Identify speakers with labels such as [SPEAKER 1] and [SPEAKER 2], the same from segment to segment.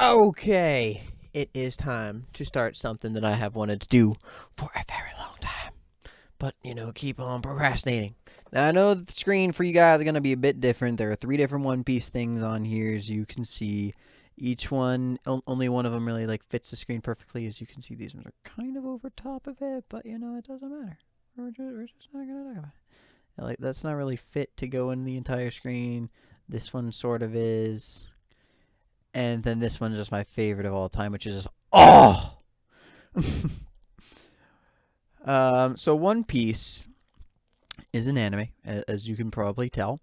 [SPEAKER 1] Okay, it is time to start something that I have wanted to do for a very long time. But, keep on procrastinating. Now, I know that the screen for you guys are going to be a bit different. There are three different One Piece things on here, as you can see. Each one, only one of them really fits the screen perfectly. As you can see, these ones are kind of over top of it, but it doesn't matter. We're just not going to talk about it. That's not really fit to go in the entire screen. This one sort of is. And then this one's just my favorite of all time, which is just oh. So One Piece is an anime, as you can probably tell.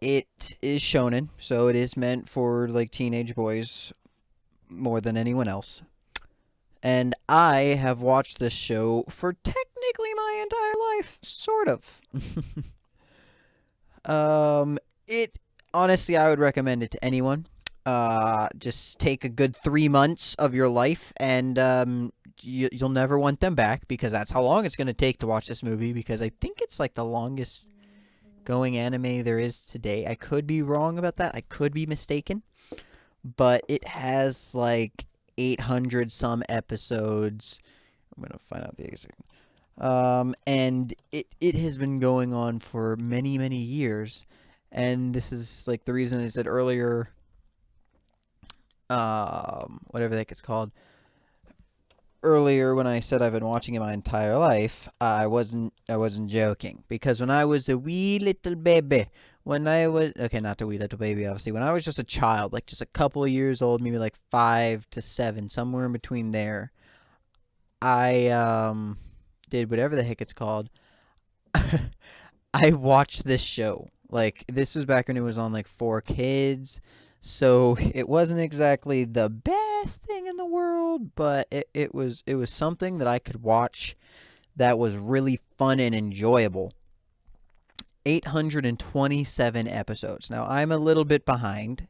[SPEAKER 1] It is shonen, so it is meant for teenage boys more than anyone else. And I have watched this show for technically my entire life, sort of. It honestly, I would recommend it to anyone. Just take a good 3 months of your life, and you'll never want them back, because that's how long it's going to take to watch this movie, because I think it's the longest going anime there is today. I could be wrong about that. I could be mistaken. But it has 800 some episodes. I'm going to find out the exact. And it has been going on for many, many years. And this is the reason I said earlier, whatever that gets called. Earlier, when I said I've been watching it my entire life, I wasn't joking, because when I was a wee little baby, not a wee little baby, obviously, when I was just a child, just a couple of years old, maybe 5 to 7, somewhere in between there, I did whatever the heck it's called. I watched this show. This was back when it was on 4Kids. So it wasn't exactly the best thing in the world, but it was something that I could watch that was really fun and enjoyable. 827 episodes. Now, I'm a little bit behind,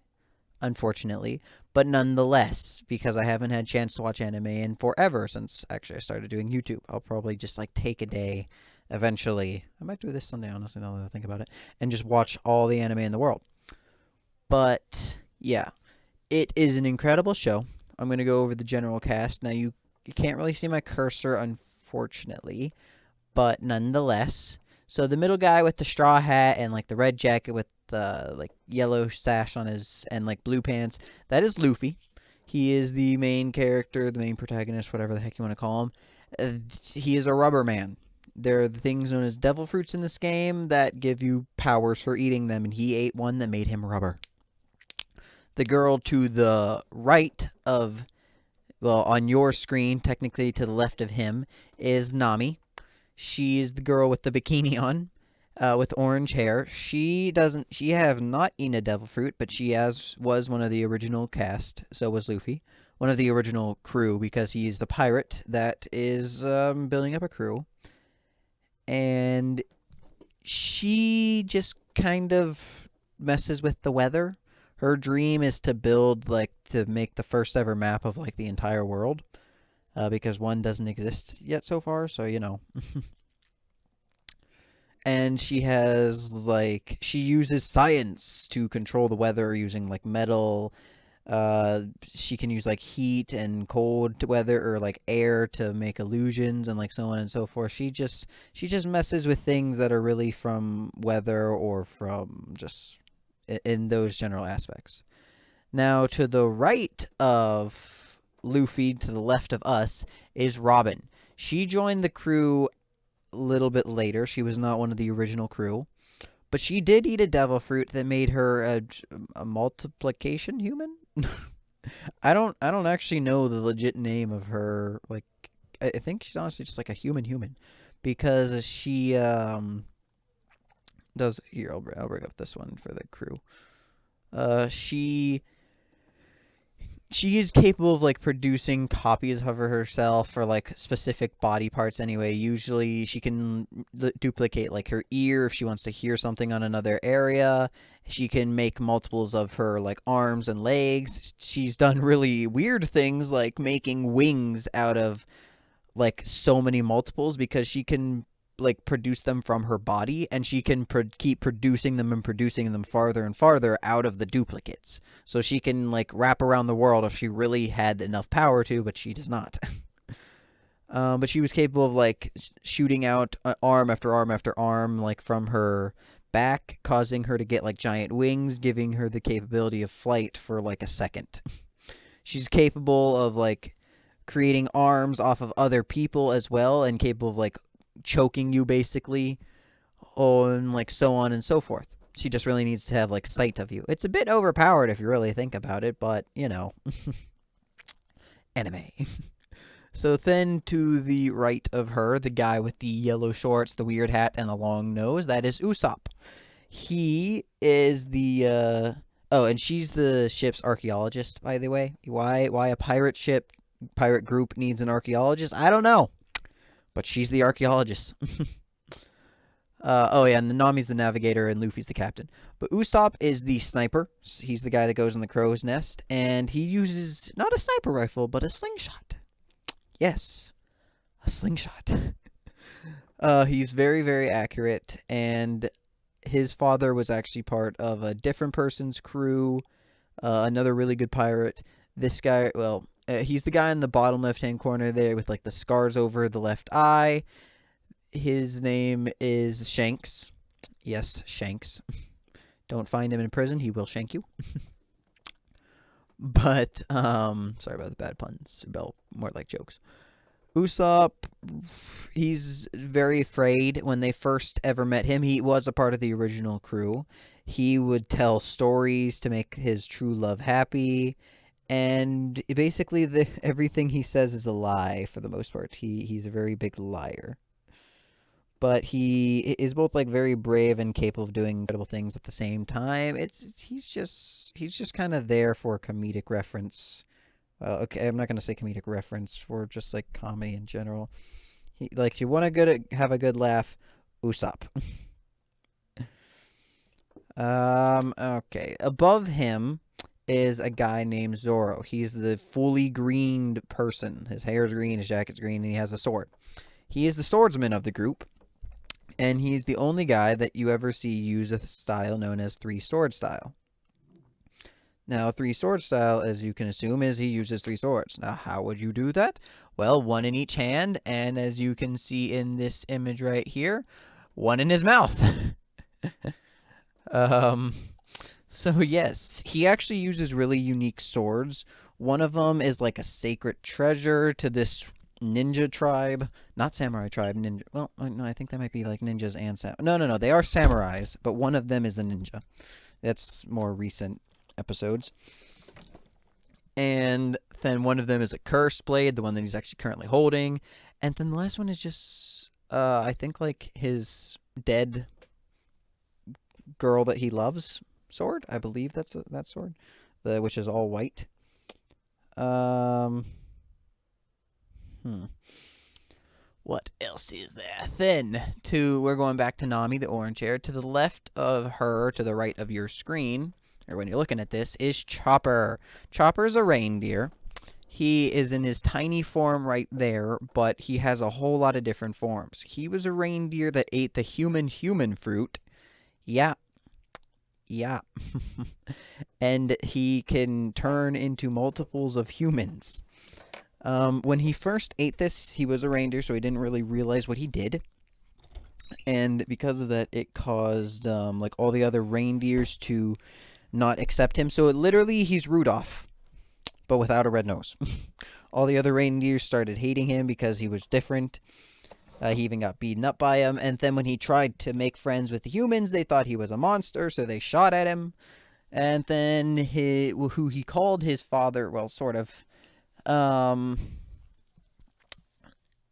[SPEAKER 1] unfortunately, but nonetheless, because I haven't had a chance to watch anime in forever since actually I started doing YouTube. I'll probably just take a day eventually. I might do this Sunday, honestly, now that I think about it, and just watch all the anime in the world. But yeah, it is an incredible show. I'm going to go over the general cast. Now, you can't really see my cursor, unfortunately, but nonetheless. So the middle guy with the straw hat and the red jacket with the yellow sash on his and blue pants, that is Luffy. He is the main character, the main protagonist, whatever the heck you want to call him. He is a rubber man. There are the things known as devil fruits in this game that give you powers for eating them, and he ate one that made him rubber. The girl to the right of, well, on your screen, technically to the left of him, is Nami. She is the girl with the bikini on, with orange hair. She have not eaten a devil fruit, but she was one of the original cast. So was Luffy, one of the original crew, because he's the pirate that is building up a crew. And she just kind of messes with the weather. Her dream is to build, to make the first ever map of, the entire world. Because one doesn't exist yet so far, so, And she has, she uses science to control the weather using, metal. She can use, heat and cold weather, or, air to make illusions, and, so on and so forth. She just messes with things that are really from weather or from just in those general aspects. Now, to the right of Luffy, to the left of us, is Robin. She joined the crew a little bit later. She was not one of the original crew, but she did eat a devil fruit that made her a multiplication human. I don't actually know the legit name of her. I think she's honestly just a human, because she does here. I'll bring up this one for the crew. She is capable of producing copies of herself for specific body parts anyway. Usually she can duplicate her ear if she wants to hear something on another area. She can make multiples of her arms and legs. She's done really weird things making wings out of so many multiples, because she can like produce them from her body, and she can keep producing them and producing them farther and farther out of the duplicates. So she can like wrap around the world if she really had enough power to, but she does not. But she was capable of like shooting out arm after arm after arm, like from her back, causing her to get like giant wings, giving her the capability of flight for like a second. She's capable of like creating arms off of other people as well, and capable of like choking you basically, and like so on and so forth. She just really needs to have like sight of you. It's a bit overpowered if you really think about it, but you know, anime. So then to the right of her, the guy with the yellow shorts, the weird hat, and the long nose, that is Usopp. He is the oh, and she's the ship's archaeologist, by the way. Why a pirate group needs an archaeologist? I don't know. But she's the archaeologist. Oh yeah, and the Nami's the navigator and Luffy's the captain. But Usopp is the sniper. He's the guy that goes in the crow's nest, and he uses not a sniper rifle, but a slingshot. Yes, a slingshot. He's very, very accurate, and his father was actually part of a different person's crew, another really good pirate. This guy, well, he's the guy in the bottom left-hand corner there with, like, the scars over the left eye. His name is Shanks. Yes, Shanks. Don't find him in prison. He will shank you. But, sorry about the bad puns. Well, more like jokes. Usopp, he's very afraid. When they first ever met him, he was a part of the original crew. He would tell stories to make his true love happy. And basically, everything he says is a lie for the most part. He's a very big liar. But he is both like very brave and capable of doing incredible things at the same time. He's just kind of there for comedic reference. Okay, I'm not gonna say comedic reference, for just like comedy in general. Like, you want to have a good laugh, Usopp. Okay. Above him is a guy named Zoro. He's the fully greened person. His hair's green, his jacket's green, and he has a sword. He is the swordsman of the group. And he's the only guy that you ever see use a style known as three sword style. Now, three sword style, as you can assume, is he uses three swords. Now, how would you do that? Well, one in each hand, and as you can see in this image right here, one in his mouth. So yes, he actually uses really unique swords. One of them is like a sacred treasure to this ninja tribe, not samurai tribe, ninja. Well, no, I think that might be like ninjas and no, they are samurais, but one of them is a ninja. That's more recent episodes. And then one of them is a curse blade, the one that he's actually currently holding. And then the last one is just, I think like his dead girl that he loves sword. I believe that's that sword, which is all white. What else is there? Then, we're going back to Nami, the orange hair. To the left of her, to the right of your screen, or when you're looking at this, is Chopper. Chopper's a reindeer. He is in his tiny form right there, but he has a whole lot of different forms. He was a reindeer that ate the human fruit. Yeah. Yeah. And he can turn into multiples of humans. When he first ate this, he was a reindeer, so he didn't really realize what he did. And because of that, it caused, like, all the other reindeers to not accept him. So literally, he's Rudolph, but without a red nose. All the other reindeers started hating him because he was different. He even got beaten up by him. And then when he tried to make friends with the humans, they thought he was a monster, so they shot at him. And then who he called his father, well, sort of,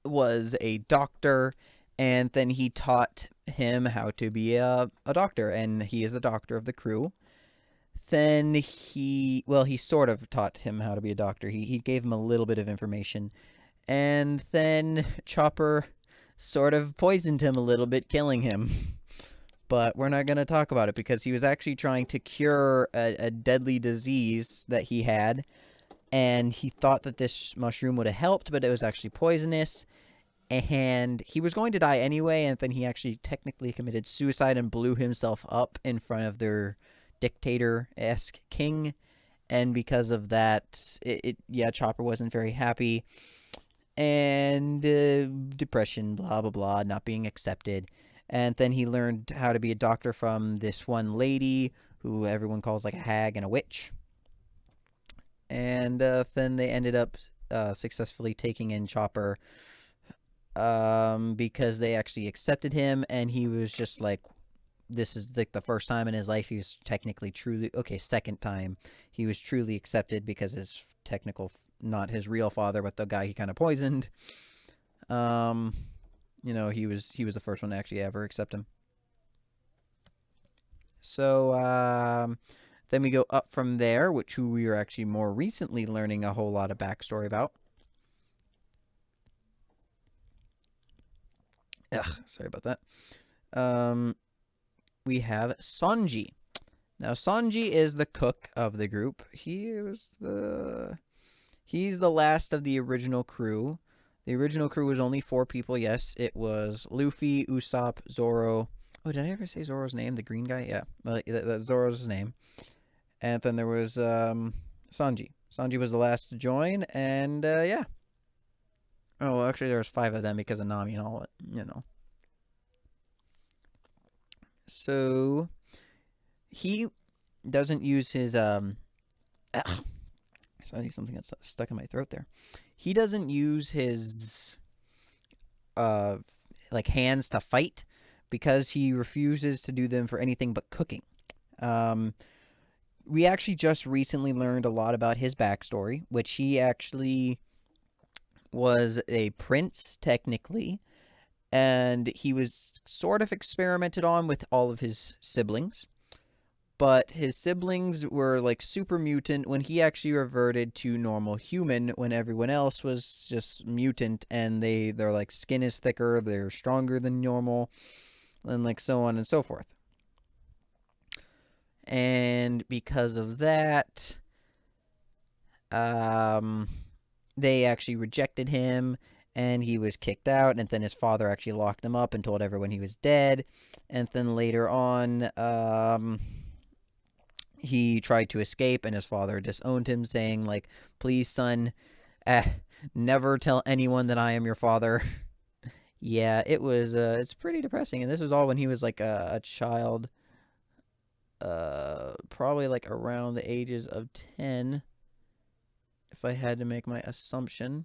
[SPEAKER 1] was a doctor, and then he taught him how to be a doctor, and he is the doctor of the crew. Then he sort of taught him how to be a doctor. He gave him a little bit of information, and then Chopper sort of poisoned him a little bit, killing him. But we're not going to talk about it because he was actually trying to cure a deadly disease that he had. And he thought that this mushroom would have helped, but it was actually poisonous. and he was going to die anyway, and then he actually technically committed suicide and blew himself up in front of their dictator-esque king. And because of that, yeah, Chopper wasn't very happy, and depression, blah blah blah, not being accepted. And then he learned how to be a doctor from this one lady who everyone calls like a hag and a witch. And then they ended up successfully taking in Chopper, because they actually accepted him, and he was just like, this is like the first time in his life he was technically truly, okay, second time he was truly accepted, because his technical, not his real father, but the guy he kind of poisoned, he was the first one to actually ever accept him. So then we go up from there, who we are actually more recently learning a whole lot of backstory about. Sorry about that. We have Sanji. Now, Sanji is the cook of the group. He's the last of the original crew. The original crew was only 4 people. Yes, it was Luffy, Usopp, Zoro. Oh, did I ever say Zoro's name? The green guy? Yeah. Well, Zoro's his name. And then there was Sanji. Sanji was the last to join, and yeah. Oh, well, actually, there was 5 of them because of Nami and all, So he doesn't use his sorry, something that's stuck in my throat there. He doesn't use his like hands to fight, because he refuses to do them for anything but cooking. We actually just recently learned a lot about his backstory, which he actually was a prince technically, and he was sort of experimented on with all of his siblings. But his siblings were like super mutant when he actually reverted to normal human, when everyone else was just mutant, and their like skin is thicker, they're stronger than normal, and like so on and so forth. And because of that, they actually rejected him, and he was kicked out, and then his father actually locked him up and told everyone he was dead. And then later on, he tried to escape, and his father disowned him, saying like, please son, never tell anyone that I am your father. Yeah, it's pretty depressing, and this was all when he was like a child, probably like around the ages of 10, if I had to make my assumption.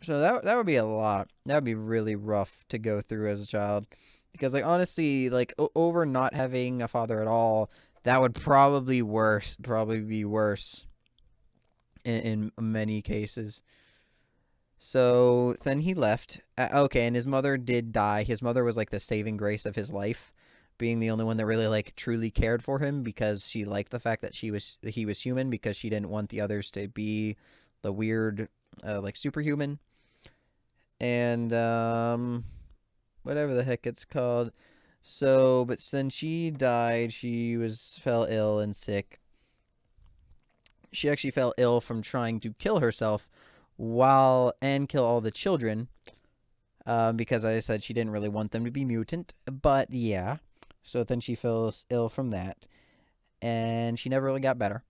[SPEAKER 1] So that would be a lot. That would be really rough to go through as a child, because like honestly, like over not having a father at all, that would probably be worse in many cases. So then he left. Okay, and his mother did die. His mother was like the saving grace of his life, being the only one that really like truly cared for him, because she liked the fact that he was human, because she didn't want the others to be the weird like superhuman. And whatever the heck it's called. So, but then she died. She fell ill and sick. She actually fell ill from trying to kill herself and kill all the children, because as I said, she didn't really want them to be mutant. But yeah, so then she fell ill from that, and she never really got better.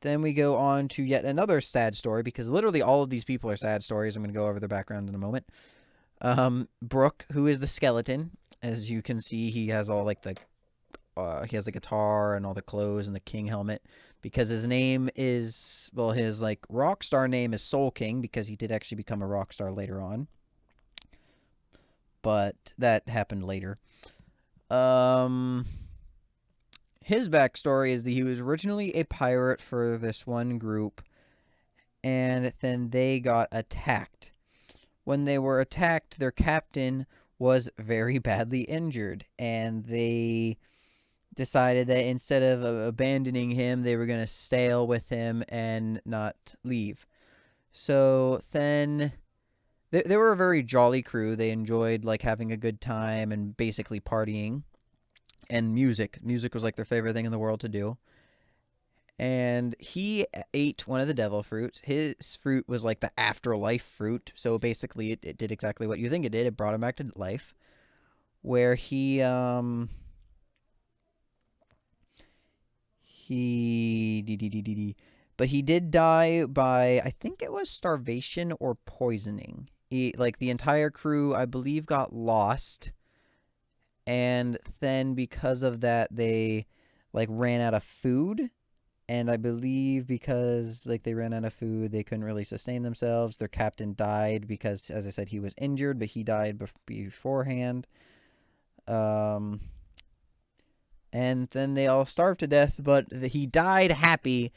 [SPEAKER 1] Then we go on to yet another sad story, because literally all of these people are sad stories. I'm going to go over their background in a moment. Brook, who is the skeleton, as you can see, he has all like he has the guitar and all the clothes and the king helmet, because his name is, well, his like rock star name is Soul King, because he did actually become a rock star later on, but that happened later. His backstory is that he was originally a pirate for this one group, and then they got attacked. When they were attacked, their captain was very badly injured, and they decided that instead of abandoning him, they were going to sail with him and not leave. So then they were a very jolly crew. They enjoyed like having a good time and basically partying. And music was like their favorite thing in the world to do. And he ate one of the devil fruits. His fruit was like the afterlife fruit. So basically, it did exactly what you think it did. It brought him back to life. Where but he did die by, I think it was starvation or poisoning. Like the entire crew, I believe, got lost, and then because of that, they like ran out of food. And I believe because like they ran out of food, they couldn't really sustain themselves. Their captain died because, as I said, he was injured, but he died beforehand. Um, and then they all starved to death, but he died happy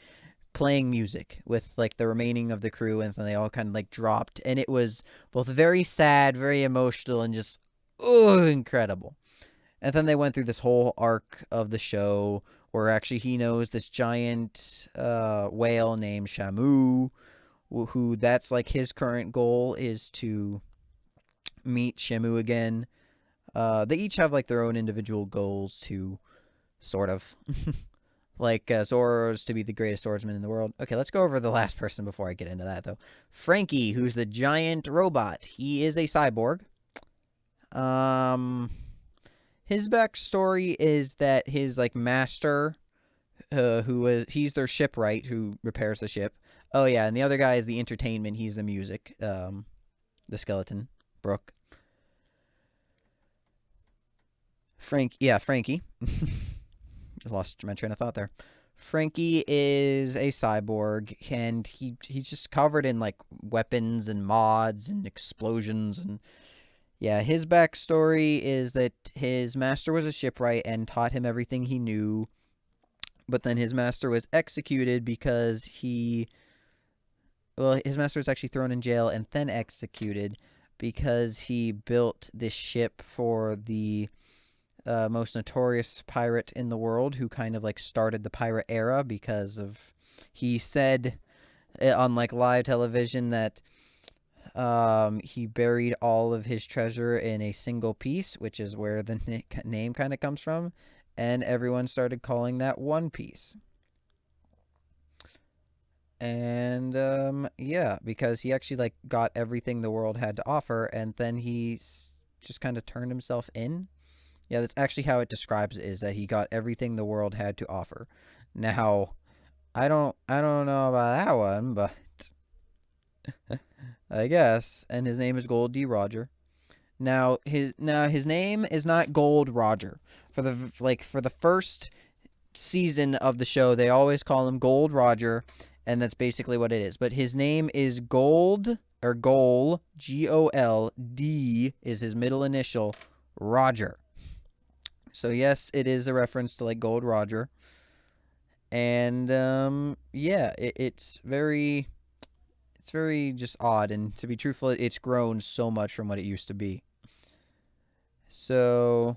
[SPEAKER 1] playing music with like the remaining of the crew, and then they all kind of like dropped, and it was both very sad, very emotional, and just incredible. And then they went through this whole arc of the show where actually he knows this giant whale named Shamu, who that's like his current goal is to meet Shamu again. They each have like their own individual goals to sort of like Zoro's to be the greatest swordsman in the world. Okay, let's go over the last person before I get into that though. Franky, who's the giant robot. He is a cyborg. Um, his backstory is that his like master, he's their shipwright who repairs the ship. Oh yeah, and the other guy is the entertainment. He's the music. The skeleton, Brooke. Franky. Lost my train of thought there. Franky is a cyborg, and he's just covered in like weapons and mods and explosions, and yeah, his backstory is that his master was a shipwright and taught him everything he knew, but then his master was executed because his master was actually thrown in jail and then executed because he built this ship for the most notorious pirate in the world, who kind of like started the pirate era because of, he said on like live television that he buried all of his treasure in a single piece, which is where the name kind of comes from, and everyone started calling that One Piece. And yeah, because he actually like got everything the world had to offer, and then he just kind of turned himself in. Yeah, that's actually how it describes it, is that he got everything the world had to offer. Now, I don't know about that one, but I guess. And his name is Gold D. Roger. Now his name is not Gold Roger. For the first season of the show, they always call him Gold Roger, and that's basically what it is. But his name is Gold, or Gol, Gold, is his middle initial, Roger. So yes, it is a reference to like Gold Roger. And yeah, it's very just odd, and to be truthful, it's grown so much from what it used to be. So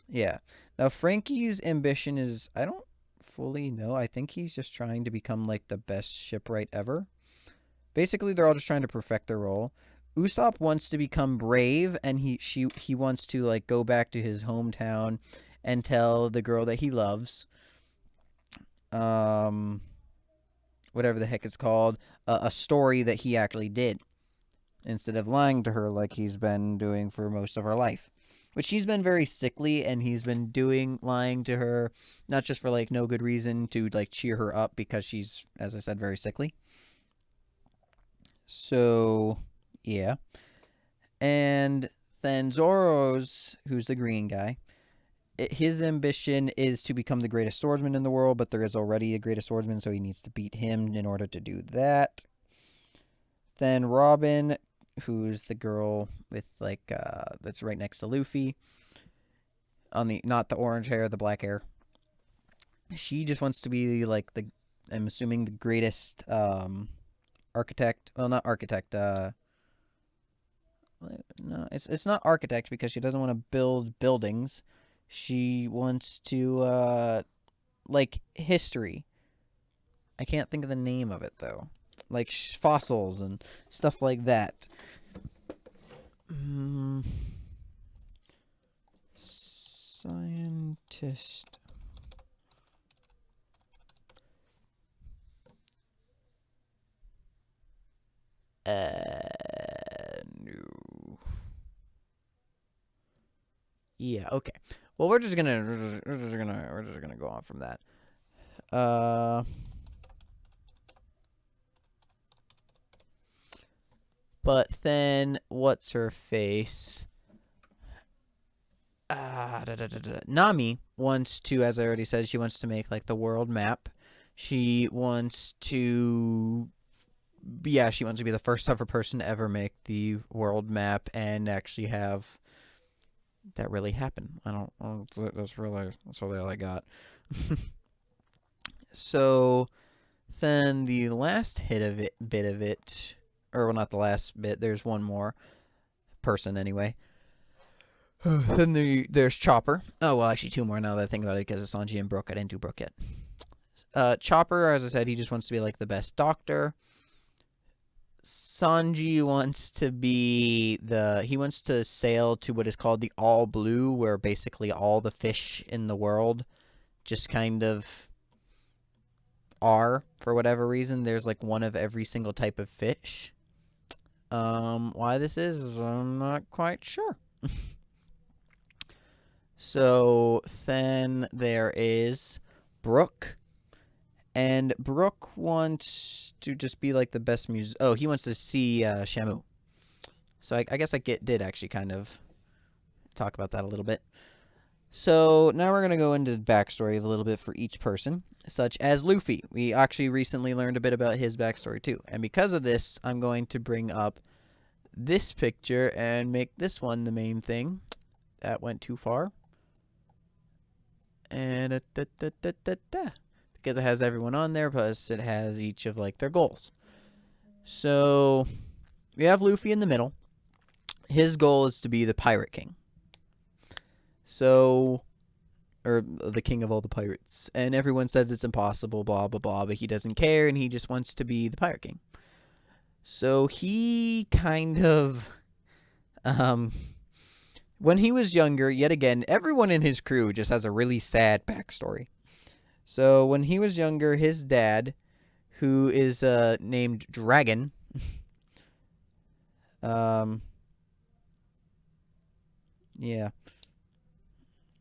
[SPEAKER 1] yeah. Now Frankie's ambition is, I don't fully know. I think he's just trying to become like the best shipwright ever. Basically, they're all just trying to perfect their role. Usopp wants to become brave, and he wants to like go back to his hometown and tell the girl that he loves, um, whatever the heck it's called, a story that he actually did, instead of lying to her like he's been doing for most of her life. Which she's been very sickly, and he's been doing lying to her, not just for like no good reason to like cheer her up, because she's, as I said, very sickly. So yeah. And then Zoro's, who's the green guy, his ambition is to become the greatest swordsman in the world, but there is already a greatest swordsman, so he needs to beat him in order to do that. Then Robin, who's the girl with like that's right next to Luffy, on the, not the orange hair, the black hair. She just wants to be like the, I'm assuming, the greatest architect. Well, not architect. No, it's not architect, because she doesn't want to build buildings. She wants to like history. I can't think of the name of it though. Like fossils and stuff like that. Scientist. No. Yeah, okay. Well, we're just gonna go on from that. But then what's her face? Nami wants to, as I already said, she wants to make like the world map. She wants to, yeah, she wants to be the first ever person to ever make the world map and actually have that really happen. That's really all I got. So then the last bit of it, or well, not the last bit. There's one more person anyway. Then there's Chopper. Oh, well, actually two more now that I think about it, because it's Sanji and Brook. I didn't do Brook yet. Chopper, as I said, he just wants to be like the best doctor. Sanji wants to be he wants to sail to what is called the All Blue, where basically all the fish in the world just kind of are, for whatever reason. There's like one of every single type of fish. Why this is, I'm not quite sure. So then there is Brook. And Brook wants to just be like the best music. Oh, he wants to see Shamu. So I guess I did actually kind of talk about that a little bit. So now we're going to go into the backstory a little bit for each person, such as Luffy. We actually recently learned a bit about his backstory too. And because of this, I'm going to bring up this picture and make this one the main thing. That went too far. And because it has everyone on there, plus it has each of like their goals. So we have Luffy in the middle. His goal is to be the Pirate King. So, or the king of all the pirates. And everyone says it's impossible, blah, blah, blah, but he doesn't care, and he just wants to be the Pirate King. So he kind of, when he was younger, yet again, everyone in his crew just has a really sad backstory. So when he was younger, his dad, who is named Dragon, yeah,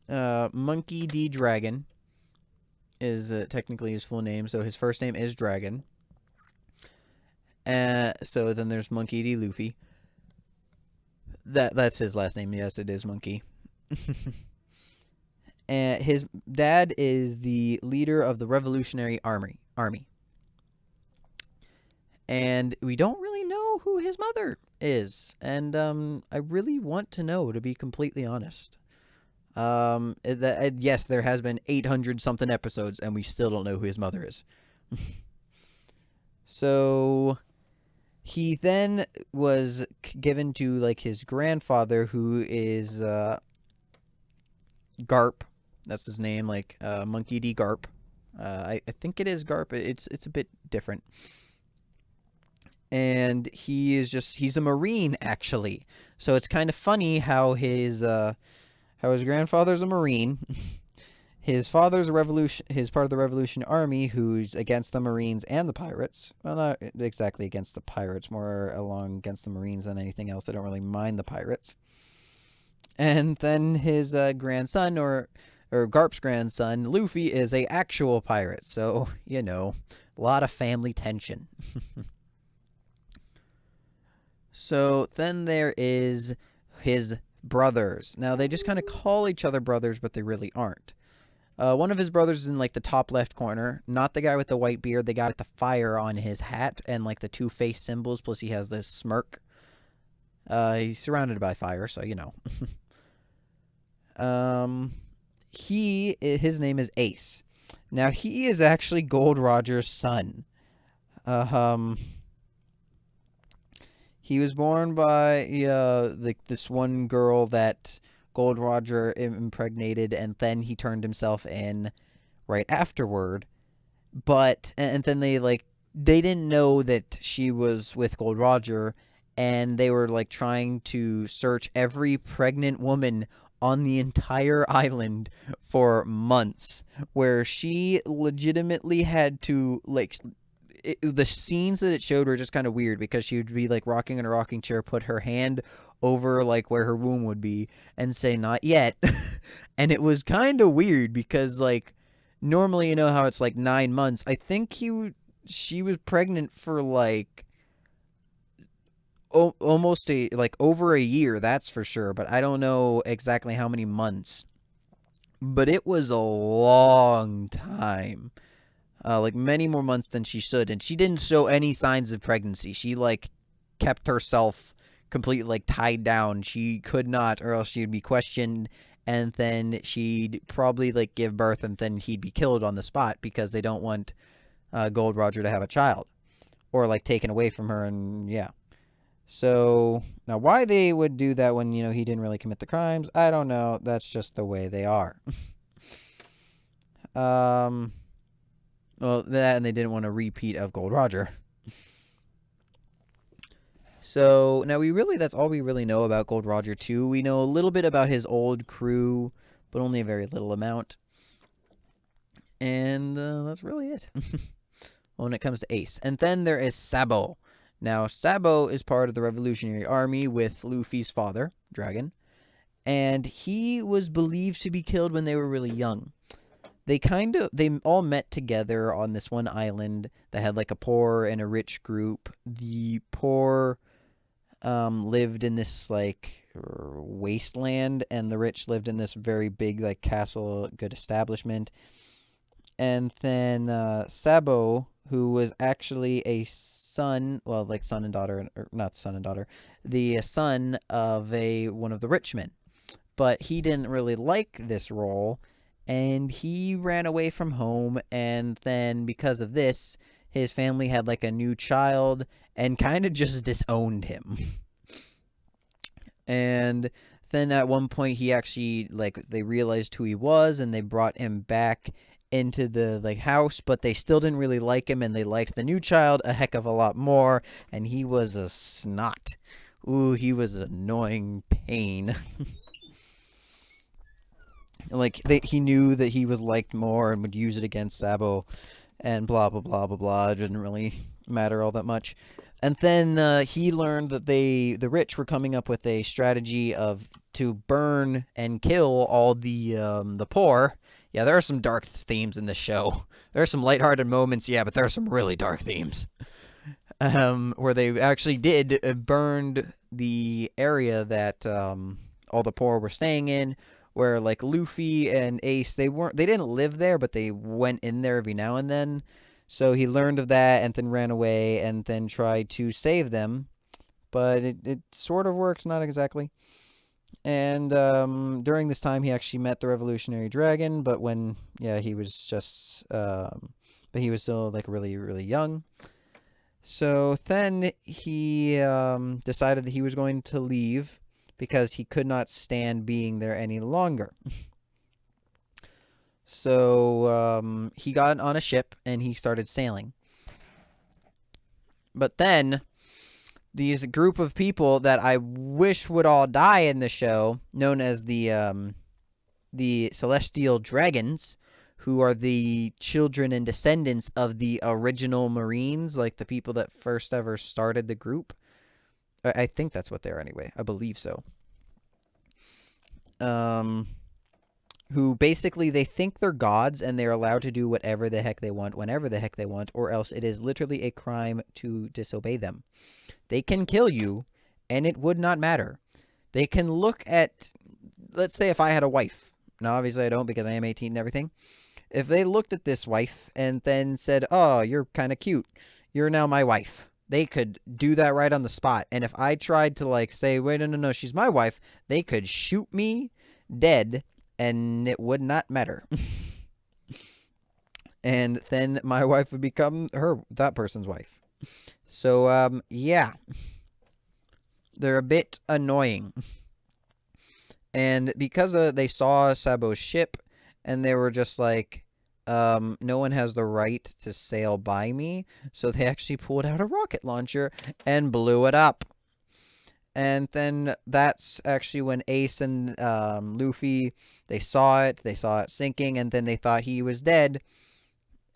[SPEAKER 1] Monkey D. Dragon is technically his full name. So his first name is Dragon. So then there's Monkey D. Luffy. That's his last name. Yes, it is Monkey. And his dad is the leader of the Revolutionary Army. And we don't really know who his mother is. And I really want to know, to be completely honest. Yes, there has been 800-something episodes, and we still don't know who his mother is. So he then was given to like his grandfather, who is Garp. That's his name, like Monkey D. Garp. I think it is Garp. It's a bit different. And he's a Marine, actually. So it's kind of funny how his grandfather's a Marine. His father's his part of the Revolution Army, who's against the Marines and the pirates. Well, not exactly against the pirates, more along against the Marines than anything else. I don't really mind the pirates. And then his grandson, or Garp's grandson, Luffy, is a actual pirate. So, you know, a lot of family tension. So then there is his brothers. Now, they just kind of call each other brothers, but they really aren't. One of his brothers is in like the top left corner. Not the guy with the white beard, the guy with the fire on his hat and like the two face symbols, plus he has this smirk. He's surrounded by fire, so you know. His name is Ace. Now, he is actually Gold Roger's son. He was born by this one girl that Gold Roger impregnated, and then he turned himself in right afterward. But and then they didn't know that she was with Gold Roger, and they were like trying to search every pregnant woman on the entire island for months, where she legitimately had to the scenes that it showed were just kind of weird because she would be like rocking in a rocking chair, put her hand over like where her womb would be, and say "not yet," and it was kind of weird because like normally you know how it's like 9 months. I think she was pregnant for like almost like over a year, that's for sure, but I don't know exactly how many months. But it was a long time. Like many more months than she should, and she didn't show any signs of pregnancy. She like kept herself completely like tied down. She could not, or else she'd be questioned, and then she'd probably like give birth, and then he'd be killed on the spot because they don't want Gold Roger to have a child or like taken away from her, and yeah. So now, why they would do that when he didn't really commit the crimes, I don't know. That's just the way they are. um. Well, that and they didn't want a repeat of Gold Roger. So now that's all we really know about Gold Roger 2. We know a little bit about his old crew, but only a very little amount. And that's really it when it comes to Ace. And then there is Sabo. Now, Sabo is part of the Revolutionary Army with Luffy's father, Dragon. And he was believed to be killed when they were really young. They all met together on this one island that had like a poor and a rich group. The poor lived in this like wasteland, and the rich lived in this very big like castle, good establishment. And then Sabo, who was actually a son, well, like son and daughter, or not son and daughter, the son of one of the rich men. But he didn't really like this role, and he ran away from home, and then because of this, his family had like a new child and kind of just disowned him. And then at one point he actually they realized who he was, and they brought him back into the house, but they still didn't really like him, and they liked the new child a heck of a lot more, and he was a snot. Ooh, he was an annoying pain. He knew that he was liked more and would use it against Sabo, and blah blah blah blah blah. It didn't really matter all that much. And then he learned that the rich were coming up with a strategy to burn and kill all the poor. Yeah, there are some dark themes in this show. There are some lighthearted moments, yeah, but there are some really dark themes. Where they actually did burned the area that all the poor were staying in. Where like Luffy and Ace, they didn't live there, but they went in there every now and then. So he learned of that and then ran away and then tried to save them, but it sort of worked, not exactly. And during this time, he actually met the Revolutionary Dragon, but he was just, but he was still like really, really young. So then he decided that he was going to leave because he could not stand being there any longer. So he got on a ship and he started sailing. But then these group of people that I wish would all die in the show, known as the Celestial Dragons, who are the children and descendants of the original Marines, like the people that first ever started the group. I think that's what they are anyway. I believe so. Who basically they think they're gods and they're allowed to do whatever the heck they want, whenever the heck they want, or else it is literally a crime to disobey them. They can kill you, and it would not matter. They can look at, let's say if I had a wife. Now, obviously I don't because I am 18 and everything. If they looked at this wife and then said, oh, you're kind of cute, you're now my wife. They could do that right on the spot. And if I tried to say, wait, no, she's my wife, they could shoot me dead and it would not matter. And then my wife would become that person's wife. So, yeah. They're a bit annoying. And because they saw Sabo's ship and they were just like, no one has the right to sail by me. So they actually pulled out a rocket launcher and blew it up. And then that's actually when Ace and Luffy, they saw it sinking, and then they thought he was dead.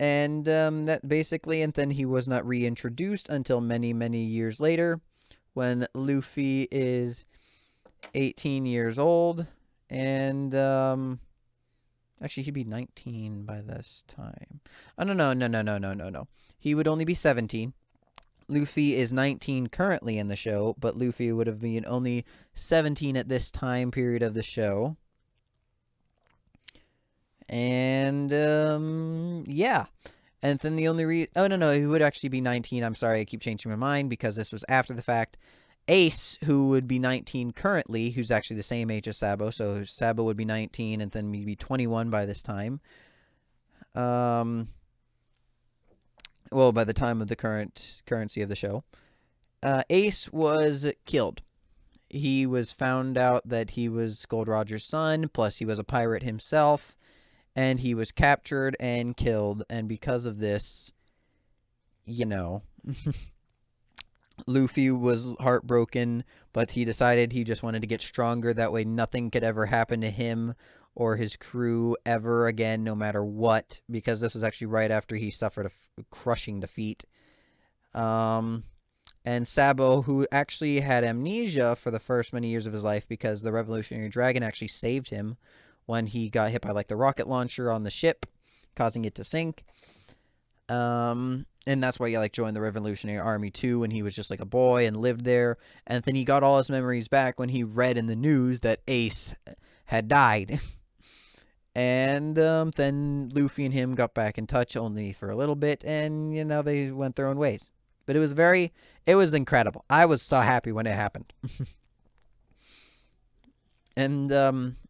[SPEAKER 1] And that basically, and then he was not reintroduced until many, many years later when Luffy is 18 years old. And actually, he'd be 19 by this time. Oh, no. He would only be 17. Luffy is 19 currently in the show, but Luffy would have been only 17 at this time period of the show. And, yeah. And then the only oh, no, he would actually be 19. I'm sorry, I keep changing my mind because this was after the fact. Ace, who would be 19 currently, who's actually the same age as Sabo, so Sabo would be 19 and then maybe 21 by this time. Well, by the time of the currency of the show. Ace was killed. He was found out that he was Gold Roger's son, plus he was a pirate himself, and he was captured and killed, and because of this, you know... Luffy was heartbroken, but he decided he just wanted to get stronger. That way nothing could ever happen to him or his crew ever again, no matter what, because this was actually right after he suffered a crushing defeat. And Sabo, who actually had amnesia for the first many years of his life because the Revolutionary Dragon actually saved him when he got hit by like the rocket launcher on the ship, causing it to sink. And that's why he like joined the Revolutionary Army too when he was just like a boy and lived there. And then he got all his memories back when he read in the news that Ace had died. And then Luffy and him got back in touch only for a little bit, and you know, they went their own ways. But it was incredible. I was so happy when it happened. And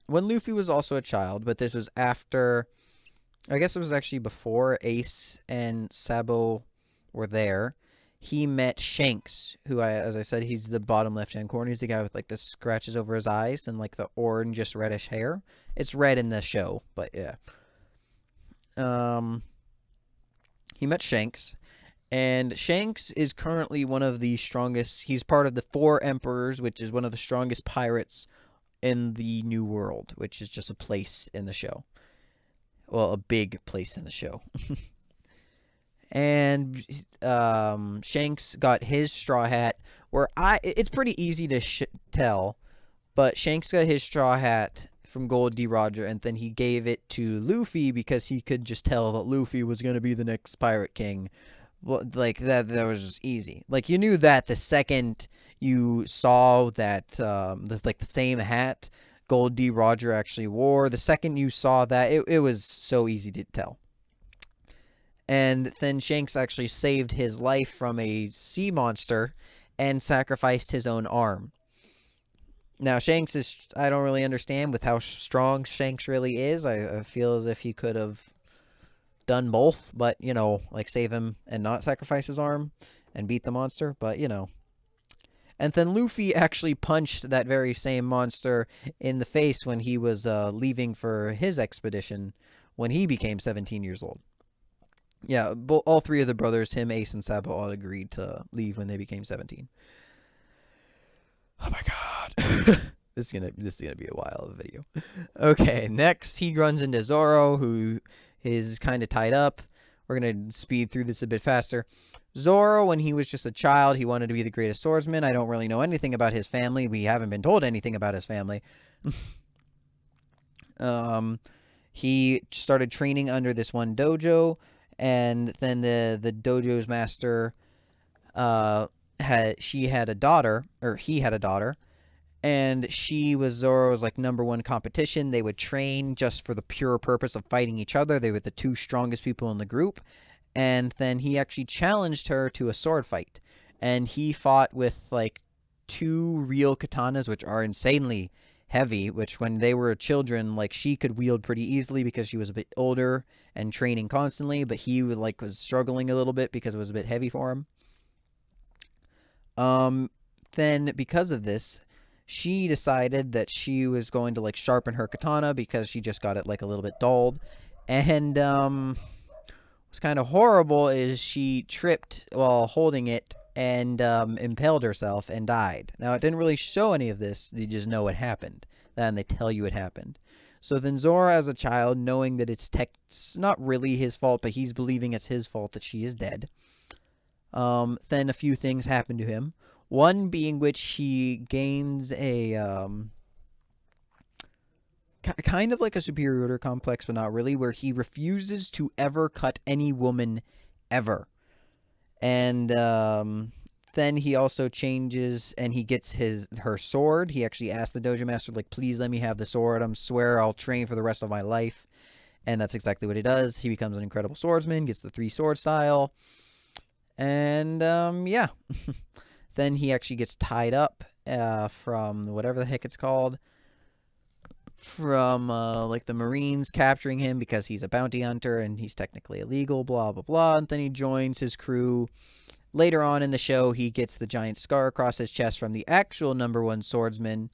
[SPEAKER 1] when Luffy was also a child, but this was after, I guess it was actually before Ace and Sabo were there, he met Shanks, who, as I said, he's the bottom left-hand corner. He's the guy with, like, the scratches over his eyes and, like, the orange, reddish hair. It's red in the show, but yeah. He met Shanks, and Shanks is currently one of the strongest. He's part of the Four Emperors, which is one of the strongest pirates in the New World, which is just a place in the show. Well, a big place in the show. And Shanks got his straw hat, where it's pretty easy to tell, but Shanks got his straw hat from Gold D. Roger, and then he gave it to Luffy because he could just tell that Luffy was going to be the next Pirate King. Well, like, that was just easy. Like, you knew that the second you saw that, the same hat Gold D. Roger actually wore. The second you saw that, it was so easy to tell. And then Shanks actually saved his life from a sea monster and sacrificed his own arm. Now, Shanks is, I don't really understand with how strong Shanks really is. I feel as if he could have done both, but, you know, like save him and not sacrifice his arm and beat the monster, but, you know. And then Luffy actually punched that very same monster in the face when he was leaving for his expedition when he became 17 years old. Yeah, all three of the brothers, him, Ace, and Sabo, all agreed to leave when they became 17. Oh my god. This is gonna be a while of a video. Okay, next he runs into Zoro, who is kind of tied up. We're gonna speed through this a bit faster. Zoro, when he was just a child, he wanted to be the greatest swordsman. I don't really know anything about his family. We haven't been told anything about his family. He started training under this one dojo, and then the dojo's master, he had a daughter, and she was Zoro's like #1 competition. They would train just for the pure purpose of fighting each other. They were the two strongest people in the group. And then he actually challenged her to a sword fight. And he fought with like 2 real katanas, which are insanely heavy, which when they were children, like she could wield pretty easily because she was a bit older and training constantly, but he was struggling a little bit because it was a bit heavy for him. Then because of this, she decided that she was going to like sharpen her katana because she just got it like a little bit dulled. And what's kind of horrible is she tripped while holding it and impaled herself and died. Now, it didn't really show any of this. You just know it happened. And they tell you it happened. So then Zora, as a child, knowing that it's not really his fault, but he's believing it's his fault that she is dead. Then a few things happen to him. One being which he gains a kind of like a superiority complex, but not really, where he refuses to ever cut any woman ever. And then he also changes and he gets her sword. He actually asked the dojo master, like, please let me have the sword. I swear I'll train for the rest of my life. And that's exactly what he does. He becomes an incredible swordsman, gets the 3-sword style. And yeah. Then he actually gets tied up from whatever the heck it's called. From like the Marines capturing him because he's a bounty hunter and he's technically illegal, blah blah blah. And then he joins his crew. Later on in the show, he gets the giant scar across his chest from the actual #1 swordsman.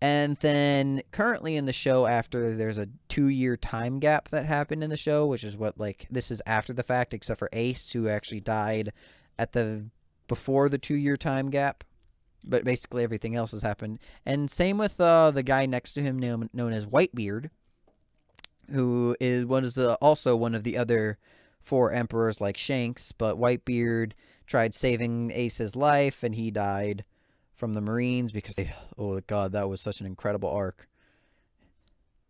[SPEAKER 1] And then currently in the show, after there's a 2-year time gap that happened in the show, which is what, like, this is after the fact, except for Ace, who actually died before the 2-year time gap. But basically everything else has happened. And same with the guy next to him known as Whitebeard, who was also one of the other 4 emperors like Shanks. But Whitebeard tried saving Ace's life, and he died from the Marines because oh god, that was such an incredible arc.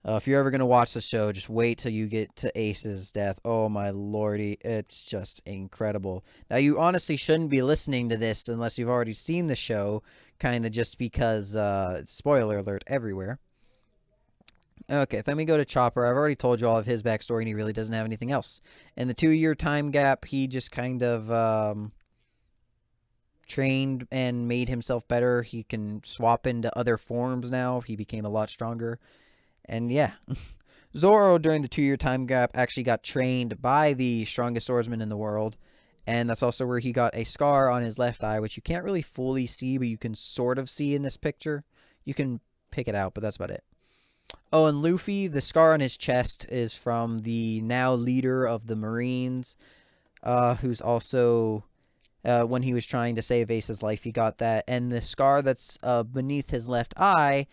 [SPEAKER 1] If you're ever going to watch the show, just wait till you get to Ace's death. Oh my lordy, it's just incredible. Now, you honestly shouldn't be listening to this unless you've already seen the show, kind of just because, spoiler alert everywhere. Okay, then we go to Chopper. I've already told you all of his backstory, and he really doesn't have anything else. In the 2-year time gap, he just kind of trained and made himself better. He can swap into other forms now. He became a lot stronger. And yeah, Zoro during the 2-year time gap actually got trained by the strongest swordsman in the world. And that's also where he got a scar on his left eye, which you can't really fully see, but you can sort of see in this picture. You can pick it out, but that's about it. Oh, and Luffy, the scar on his chest is from the now leader of the Marines, who's also, when he was trying to save Ace's life, he got that. And the scar that's beneath his left eye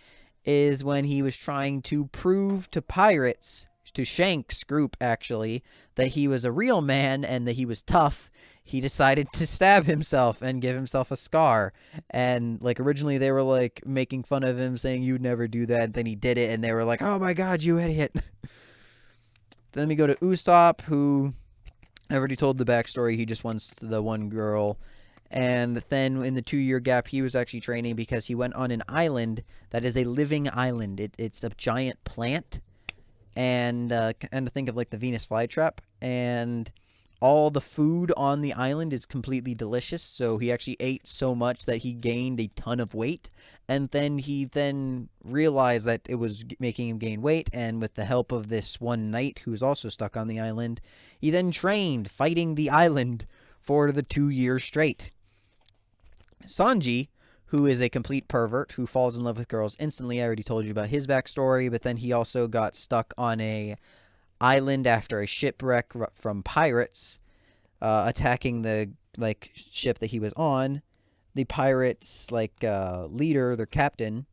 [SPEAKER 1] is when he was trying to prove to pirates, to Shanks' group actually, that he was a real man and that he was tough. He decided to stab himself and give himself a scar. And like originally they were like making fun of him, saying you'd never do that. Then he did it and they were like, oh my god, you idiot. Then we go to Usopp, who I already told the backstory. He just wants the one girl. And then in the 2-year gap, he was actually training because he went on an island that is a living island. It's a giant plant. And kind of think of like the Venus flytrap. And all the food on the island is completely delicious. So he actually ate so much that he gained a ton of weight. And then he realized that it was making him gain weight. And with the help of this one knight who was also stuck on the island, he then trained fighting the island for the 2 years straight. Sanji, who is a complete pervert who falls in love with girls instantly. I already told you about his backstory, but then he also got stuck on a island after a shipwreck from pirates attacking the ship that he was on. The pirates leader, their captain,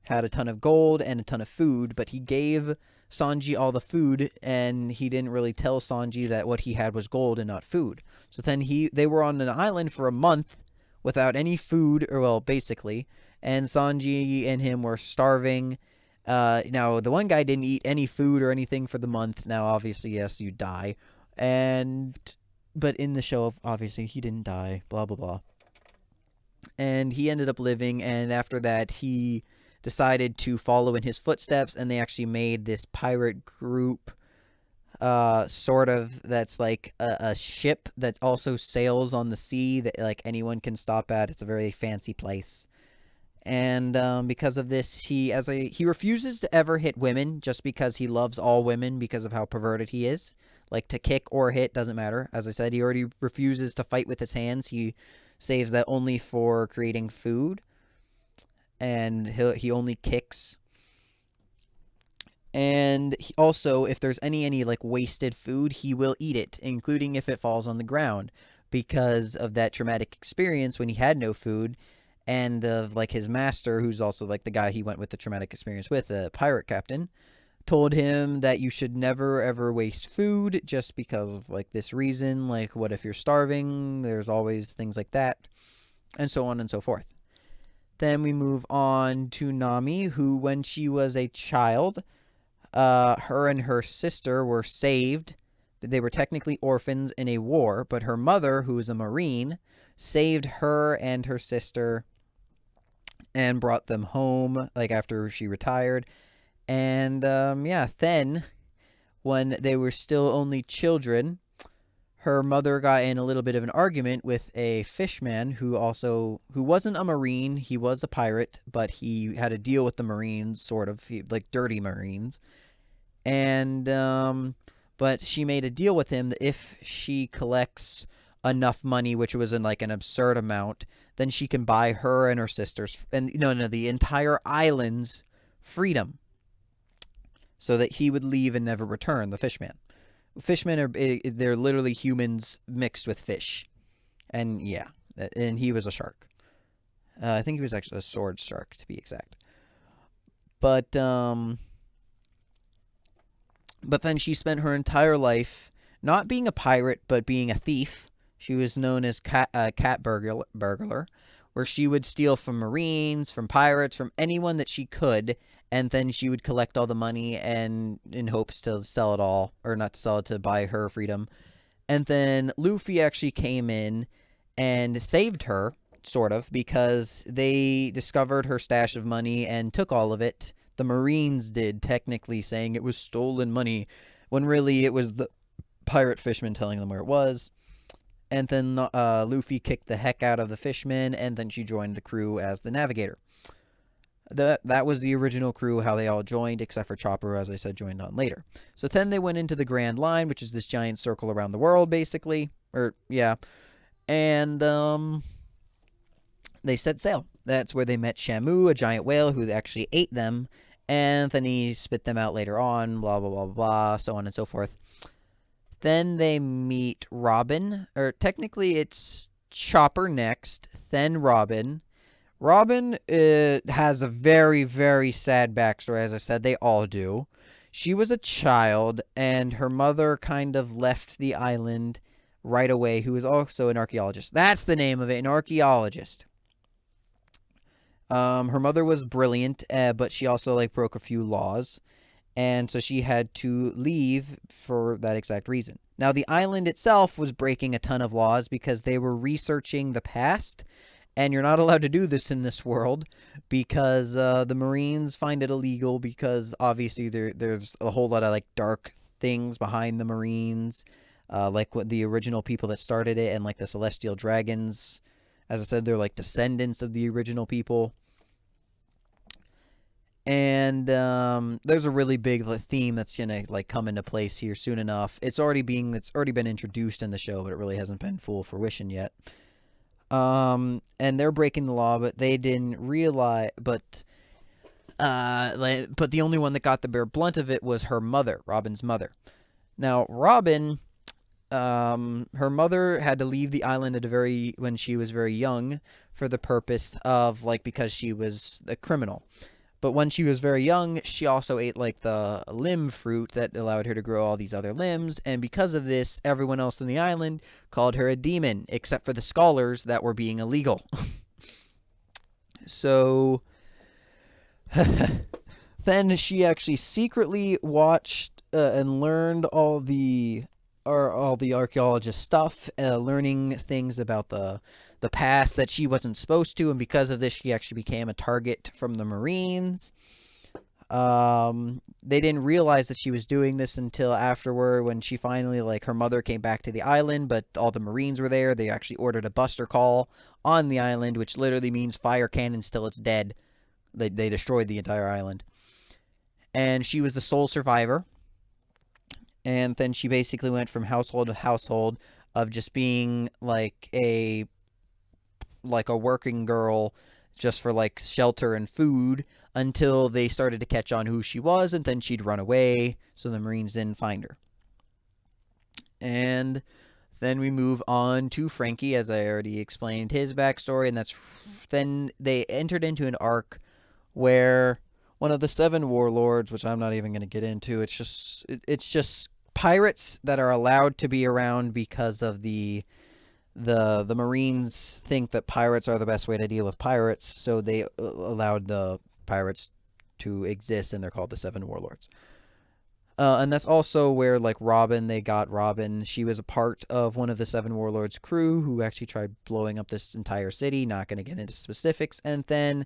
[SPEAKER 1] had a ton of gold and a ton of food, but he gave Sanji all the food, and he didn't really tell Sanji that what he had was gold and not food. So then they were on an island for a month without any food, or well, basically, and Sanji and him were starving. Now, the one guy didn't eat any food or anything for the month. Now, obviously, yes, you die. But in the show, obviously, he didn't die, blah, blah, blah. And he ended up living, and after that, he decided to follow in his footsteps, and they actually made this pirate group, sort of, that's like a ship that also sails on the sea that like anyone can stop at. It's a very fancy place. And because of this, he refuses to ever hit women just because he loves all women because of how perverted he is. Like, to kick or hit doesn't matter. As I said, he already refuses to fight with his hands. He saves that only for creating food. And he only kicks. And he also, if there's any like wasted food, he will eat it, including if it falls on the ground, because of that traumatic experience when he had no food, and of like his master, who's also like the guy he went with the traumatic experience with, the pirate captain, told him that you should never ever waste food just because of like this reason. Like, what if you're starving? There's always things like that, and so on and so forth. Then we move on to Nami, who, when she was a child, her and her sister were saved. They were technically orphans in a war, but her mother, who was a Marine, saved her and her sister and brought them home, like, after she retired. And, yeah, then, when they were still only children, her mother got in a little bit of an argument with a fishman who wasn't a Marine. He was a pirate, but he had a deal with the Marines, sort of, like dirty Marines. And, but she made a deal with him that if she collects enough money, which was in like an absurd amount, then she can buy her and her sisters and the entire island's freedom, so that he would leave and never return. The fishman. Fishmen they're literally humans mixed with fish, and yeah, and he was a shark. I think he was actually a sword shark, to be exact. But then she spent her entire life not being a pirate, but being a thief. She was known as cat burglar, where she would steal from Marines, from pirates, from anyone that she could, and then she would collect all the money and in hopes to sell it all, or not to sell it, to buy her freedom. And then Luffy actually came in and saved her, sort of, because they discovered her stash of money and took all of it. The Marines did, technically, saying it was stolen money, when really it was the pirate fisherman telling them where it was. And then Luffy kicked the heck out of the fisherman, and then she joined the crew as the navigator. That was the original crew, how they all joined, except for Chopper, as I said, joined on later. So then they went into the Grand Line, which is this giant circle around the world, basically. And they set sail. That's where they met Shamu, a giant whale who actually ate them, and then he spit them out later on, blah, blah, blah, blah, so on and so forth. Then they meet Robin, or technically it's Chopper next, then Robin. Robin has a very, very sad backstory, as I said. They all do. She was a child, and her mother kind of left the island right away, who was also an archaeologist. That's the name of it, an archaeologist. Her mother was brilliant, but she also broke a few laws, and so she had to leave for that exact reason. Now, the island itself was breaking a ton of laws because they were researching the past. And you're not allowed to do this in this world because the Marines find it illegal, because obviously there's a whole lot of dark things behind the Marines, like what the original people that started it, and the Celestial Dragons. As I said, they're descendants of the original people. And there's a really big theme that's gonna come into place here soon enough. It's already been introduced in the show, but it really hasn't been full fruition yet. And they're breaking the law, but they didn't realize. But the only one that got the bare blunt of it was her mother, Robin's mother. Now, Robin, her mother had to leave the island when she was very young, for the purpose of because she was a criminal. But when she was very young, she also ate the limb fruit that allowed her to grow all these other limbs. And because of this, everyone else on the island called her a demon, except for the scholars that were being illegal. So then she actually secretly watched and learned all the archaeologist stuff, learning things about the past that she wasn't supposed to, and because of this, she actually became a target from the Marines. They didn't realize that she was doing this until afterward, when she finally, her mother came back to the island, but all the Marines were there. They actually ordered a buster call on the island, which literally means fire cannons till it's dead. They destroyed the entire island. And she was the sole survivor. And then she basically went from household to household of just being a working girl just for shelter and food, until they started to catch on who she was, and then she'd run away, so the Marines didn't find her. And then we move on to Franky, as I already explained his backstory, and then they entered into an arc where one of the seven warlords, which I'm not even going to get into. It's just pirates that are allowed to be around because of the Marines think that pirates are the best way to deal with pirates, so they allowed the pirates to exist, and they're called the Seven Warlords. And that's also where, like, they got Robin. She was a part of one of the Seven Warlords' crew who actually tried blowing up this entire city. Not going to get into specifics. And then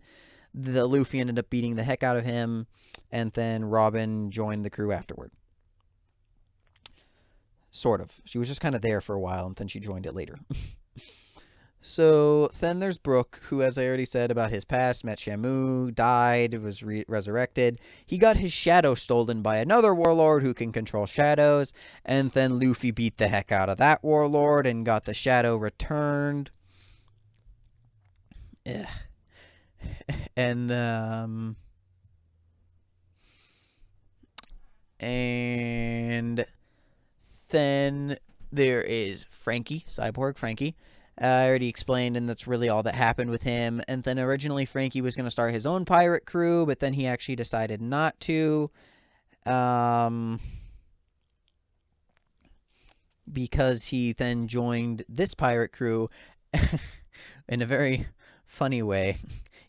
[SPEAKER 1] the Luffy ended up beating the heck out of him, and then Robin joined the crew afterward. Sort of. She was just kind of there for a while, and then she joined it later. So then there's Brook, who, as I already said about his past, met Shamu, died, was resurrected. He got his shadow stolen by another warlord who can control shadows, and then Luffy beat the heck out of that warlord and got the shadow returned. Ugh. And then there is Franky, Cyborg Franky. I already explained, and that's really all that happened with him. And then originally Franky was going to start his own pirate crew, but then he actually decided not to. Because he then joined this pirate crew in a very funny way.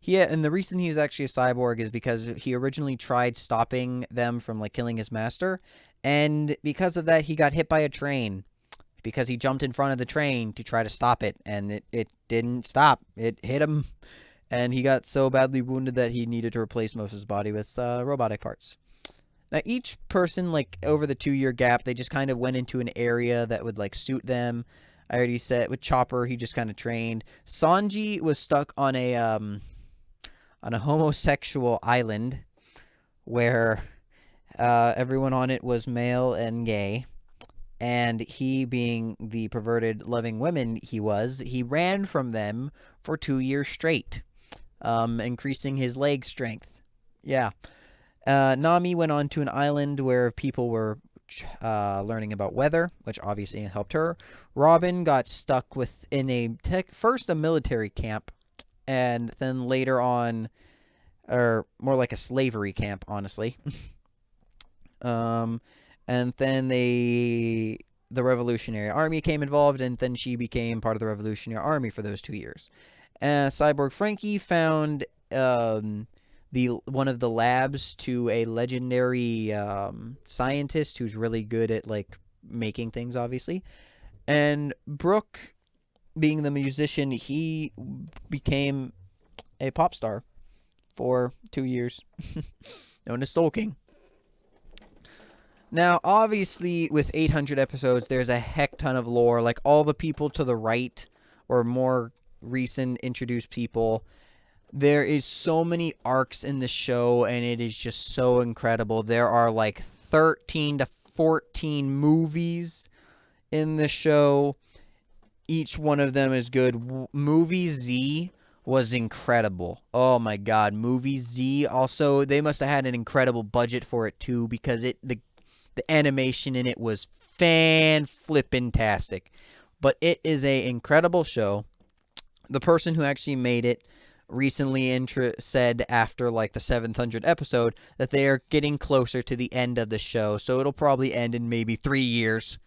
[SPEAKER 1] And the reason he's actually a cyborg is because he originally tried stopping them from, like, killing his master. And because of that, he got hit by a train. Because he jumped in front of the train to try to stop it, and it didn't stop. It hit him, and he got so badly wounded that he needed to replace most of his body with robotic parts. Now, each person, like, over the 2-year gap, they just kind of went into an area that would, like, suit them. I already said, with Chopper, he just kind of trained. Sanji was stuck on a homosexual island where everyone on it was male and gay. And he, being the perverted, loving women he ran from them for 2 years straight, increasing his leg strength. Yeah. Nami went on to an island where people were learning about weather, which obviously helped her. Robin got stuck first a military camp, and then later on, or more like a slavery camp, honestly. And then the Revolutionary Army came involved, and then she became part of the Revolutionary Army for those 2 years. Cyborg Franky found one of the labs to a legendary scientist who's really good at, like, making things, obviously. And Brook, being the musician, he became a pop star for 2 years, known as Soul King. Now, obviously, with 800 episodes, there's a heck ton of lore. Like, all the people to the right, or more recent introduced people, there is so many arcs in the show, and it is just so incredible. There are, like, 13 to 14 movies in the show. Each one of them is good. Movie Z was incredible. Oh, my God. Movie Z, also, they must have had an incredible budget for it, too, because the animation in it was fan-flippin-tastic. But it is an incredible show. The person who actually made it recently said after, like, the 700th episode that they are getting closer to the end of the show. So it'll probably end in maybe 3 years.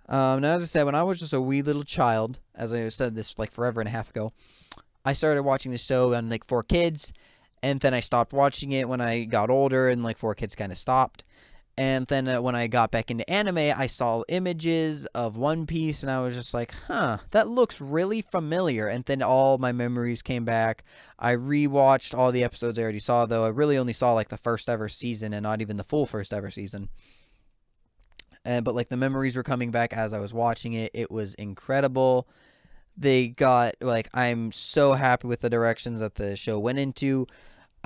[SPEAKER 1] Now, as I said, when I was just a wee little child, as I said this, like, forever and a half ago, I started watching the show on, like, 4Kids. And then I stopped watching it when I got older, and, like, 4Kids kind of stopped. And then when I got back into anime, I saw images of One Piece, and I was just like, huh, that looks really familiar. And then all my memories came back. I rewatched all the episodes I already saw, though I really only saw, like, the first ever season, and not even the full first ever season. But, like, the memories were coming back as I was watching it. It was incredible. They got, like, I'm so happy with the directions that the show went into.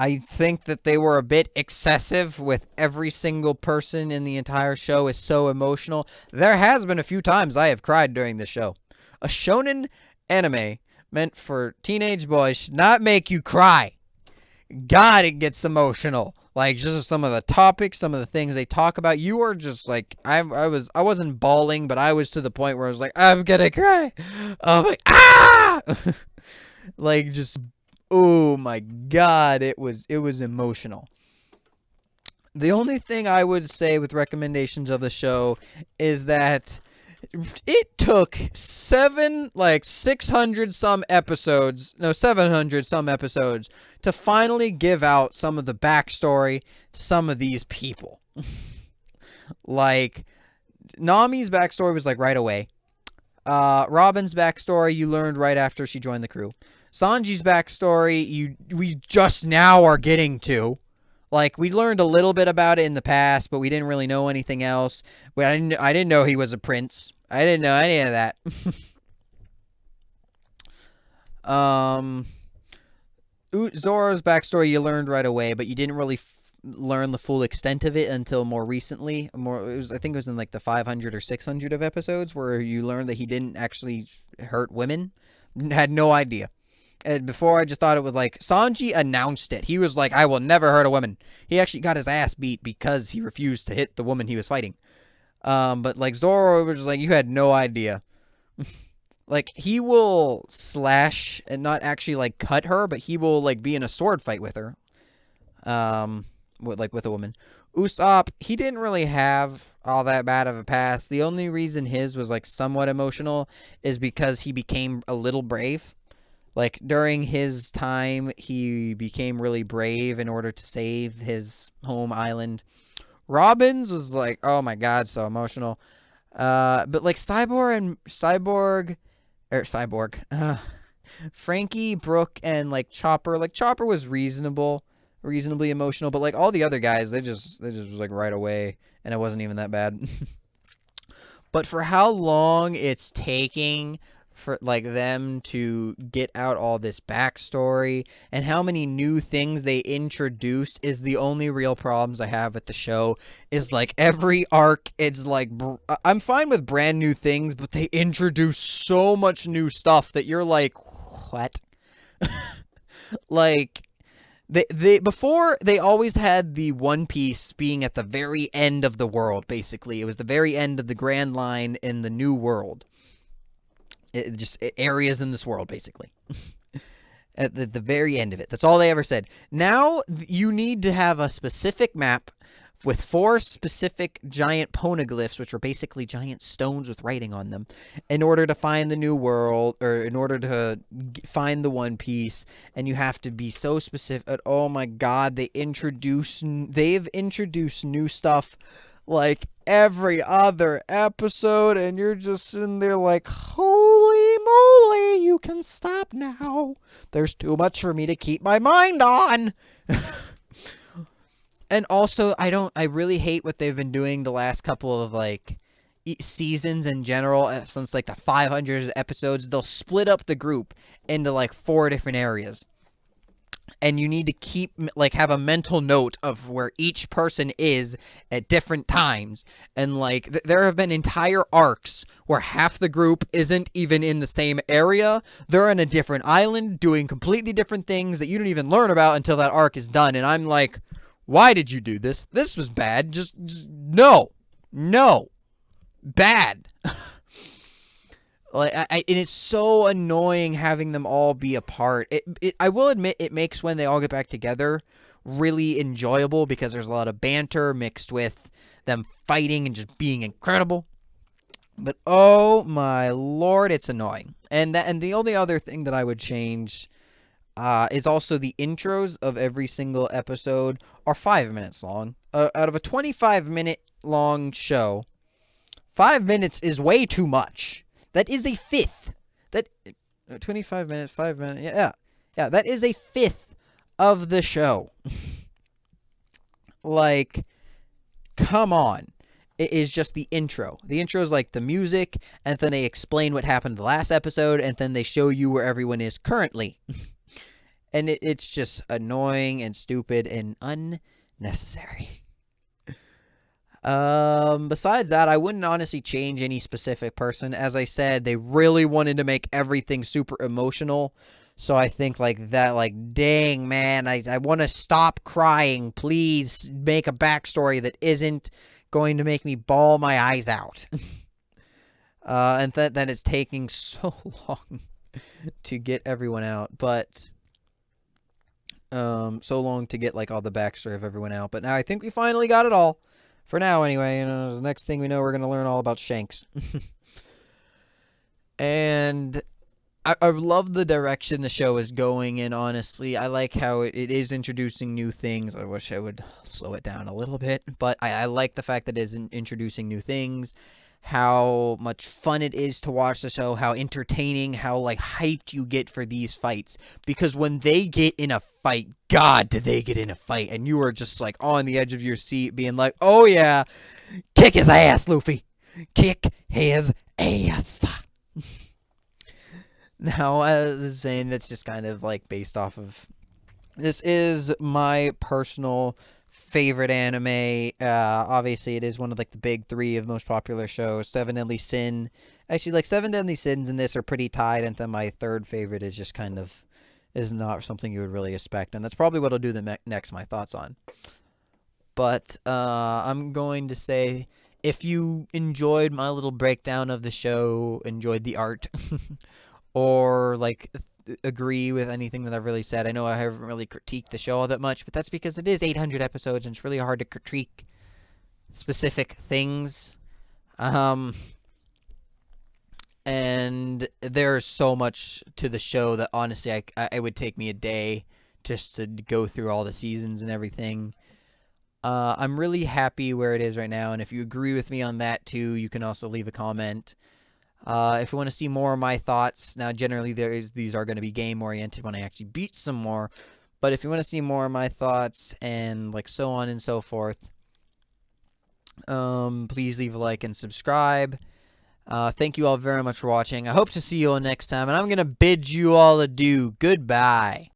[SPEAKER 1] I think that they were a bit excessive with every single person in the entire show is so emotional. There has been a few times I have cried during this show. A shonen anime meant for teenage boys should not make you cry. God, it gets emotional. Like, just some of the topics, some of the things they talk about. You are just like, I wasn't bawling, but I was to the point where I was like, I'm gonna cry. I'm like, ah! Like, just Oh my god, it was emotional. The only thing I would say with recommendations of the show is that it took 600 some episodes, no, 700 some episodes to finally give out some of the backstory to some of these people. Like, Nami's backstory was like right away. Robin's backstory you learned right after she joined the crew. Sanji's backstory we just now are getting to. Like, we learned a little bit about it in the past, but we didn't really know anything else. I didn't know he was a prince. I didn't know any of that. Zoro's backstory you learned right away, but you didn't really learn the full extent of it until more recently. I think it was in like the 500 or 600 of episodes where you learned that he didn't actually hurt women. Had no idea. And before, I just thought it was like, Sanji announced it. He was like, I will never hurt a woman. He actually got his ass beat because he refused to hit the woman he was fighting. But like, Zoro was like, you had no idea. Like, he will slash and not actually like cut her, but he will like be in a sword fight with her. With a woman. Usopp, he didn't really have all that bad of a past. The only reason his was like somewhat emotional is because he became a little brave. Like, during his time, he became really brave in order to save his home island. Robin's was like, oh my god, so emotional. But like Frankie, Brook, and like Chopper. Like, Chopper was reasonably emotional, but like all the other guys, they just was like right away, and it wasn't even that bad. But for how long it's taking for like them to get out all this backstory and how many new things they introduce is the only real problems I have with the show. Is like every arc, it's like, I'm fine with brand new things, but they introduce so much new stuff that you're like, what? Like, before, they always had the One Piece being at the very end of the world, basically. It was the very end of the Grand Line in the New World. Areas in this world, basically. At the very end of it. That's all they ever said. Now, you need to have a specific map with 4 specific giant poneglyphs, which are basically giant stones with writing on them, in order to find the new world, or in order to find the One Piece. And you have to be so specific. Oh my god, they've introduced new stuff like every other episode, and you're just sitting there like, holy moly, you can stop now. There's too much for me to keep my mind on. And also, I really hate what they've been doing the last couple of, like, seasons in general, since, like, the 500 episodes. They'll split up the group into, like, 4 different areas. And you need to keep, like, have a mental note of where each person is at different times. And, like, there have been entire arcs where half the group isn't even in the same area. They're on a different island doing completely different things that you don't even learn about until that arc is done. And I'm like, why did you do this? This was bad. Just no. Bad. Like, and it's so annoying having them all be apart. I will admit, it makes when they all get back together really enjoyable, because there's a lot of banter mixed with them fighting and just being incredible. But oh my lord, it's annoying. And the only other thing that I would change is also the intros of every single episode are 5 minutes long. Out of a 25-minute long show, 5 minutes is way too much. That is a fifth. 25 minutes, 5 minutes. Yeah. That is a fifth of the show. Like, come on. It is just the intro. The intro is like the music, and then they explain what happened the last episode, and then they show you where everyone is currently. And it's just annoying and stupid and unnecessary. Besides that, I wouldn't honestly change any specific person. As I said, they really wanted to make everything super emotional. So I think like that, like, dang, man, I want to stop crying. Please make a backstory that isn't going to make me bawl my eyes out. And that it's taking so long to get everyone out. But so long to get like all the backstory of everyone out. But now I think we finally got it all. For now, anyway. The next thing we know, we're gonna learn all about Shanks. And I love the direction the show is going in, honestly. I like how it is introducing new things. I wish I would slow it down a little bit, but I like the fact that it is introducing new things, how much fun it is to watch the show, how entertaining, how, like, hyped you get for these fights. Because when they get in a fight, God, do they get in a fight, and you are just, like, on the edge of your seat being like, oh, yeah, kick his ass, Luffy. Kick his ass. Now, as I was saying, that's just kind of like based off of. This is my personal favorite anime. Obviously, it is one of like the big three of most popular shows. Seven Deadly Sin. Actually, like Seven Deadly Sins and this are pretty tied, and then my third favorite is just kind of is not something you would really expect, and that's probably what I'll do next. My thoughts on. But I'm going to say, if you enjoyed my little breakdown of the show, enjoyed the art. Or like agree with anything that I've really said. I know I haven't really critiqued the show all that much, but that's because it is 800 episodes and it's really hard to critique specific things. And there's so much to the show that honestly it would take me a day just to go through all the seasons and everything. I'm really happy where it is right now, and if you agree with me on that too, you can also leave a comment. If you want to see more of my thoughts, now generally these are going to be game oriented when I actually beat some more, but if you want to see more of my thoughts and like so on and so forth, please leave a like and subscribe. Thank you all very much for watching. I hope to see you all next time, and I'm going to bid you all adieu. Goodbye.